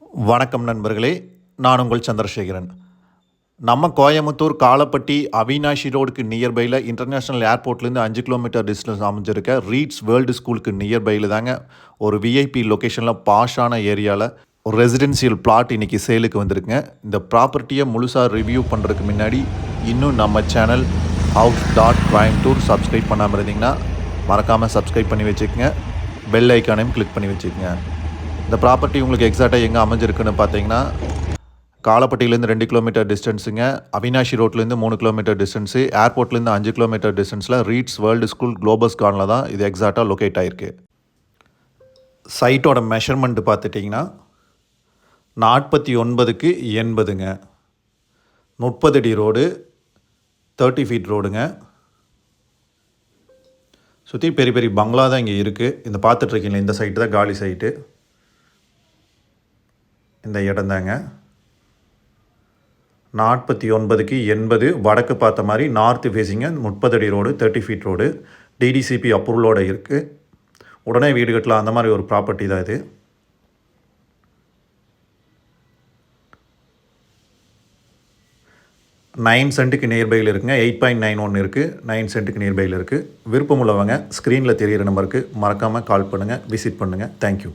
வணக்கம் நண்பர்களே, நான் உங்கள் சந்திரசேகரன். நம்ம கோயமுத்தூர் காலப்பட்டி அவினாஷி ரோடுக்கு நியர்பையில் இன்டர்நேஷ்னல் ஏர்போர்ட்லேருந்து 5 கிலோமீட்டர் டிஸ்டன்ஸ் அமைஞ்சிருக்க ரீட்ஸ் வேர்ல்டு ஸ்கூலுக்கு நியர்பையில் தாங்க ஒரு விஐபி லொக்கேஷனில் பாஷான ஏரியாவில் ஒரு ரெசிடென்சியல் பிளாட் இன்றைக்கி சேலுக்கு வந்திருக்குங்க. இந்த ப்ராப்பர்ட்டியை முழுசாக ரிவ்யூ பண்ணுறதுக்கு முன்னாடி இன்னும் நம்ம சேனல் house.coimbatore சப்ஸ்கிரைப் பண்ணாமல் இருந்தீங்கன்னா மறக்காமல் சப்ஸ்கிரைப் பண்ணி வச்சுக்கோங்க. பெல் ஐக்கானையும் கிளிக் பண்ணி வச்சுக்கோங்க. இந்த ப்ராப்பர்ட்டி உங்களுக்கு எக்ஸாக்டாக எங்கே அமைஞ்சிருக்குன்னு பார்த்தீங்கன்னா, காலப்பட்டியிலேருந்து 2 கிலோமீட்டர் டிஸ்டன்ஸுங்க, அவினாஷி ரோட்லேருந்து 3 கிலோமீட்டர் டிஸ்டன்ஸு, ஏர்போர்ட்லேருந்து 5 கிலோமீட்டர் டிஸ்டன்ஸில் ரீட்ஸ் வேர்ல்டு ஸ்கூல் குளோபஸ் கார்னில் தான் இது எக்ஸாக்டாக லொக்கேட் ஆகிருக்கு. சைட்டோட மெஷர்மெண்ட்டு பார்த்துட்டிங்கன்னா 49க்கு 80ங்க, 30 அடி ரோடு, 30 ஃபீட் ரோடுங்க. சுற்றி பெரிய பெரிய பங்களா தான் இங்கே இருக்குது. இந்த பார்த்துட்ருக்கீங்களா, இந்த சைட்டு தான் காலி சைட்டு. இந்த இடம் தாங்க 49க்கு 80 வடக்கு பார்த்த மாதிரி நார்த்து ஃபேஸிங்க, 30 அடி ரோடு, 30 ஃபீட் ரோடு, டிடிசிபி அப்ரூவலோடு இருக்குது. உடனே வீடு கட்டலாம், அந்த மாதிரி ஒரு ப்ராப்பர்ட்டி தான் இது. நைன் சென்ட்டுக்கு நியர்பையில் இருக்குங்க. 8.91 இருக்குது. 9 சென்ட்டுக்கு நியர்பையில் இருக்குது. விருப்பம் உள்ளவங்க ஸ்க்ரீனில் தெரிகிற நம்பருக்கு மறக்காமல் கால் பண்ணுங்கள், விசிட் பண்ணுங்கள். தேங்க்யூ.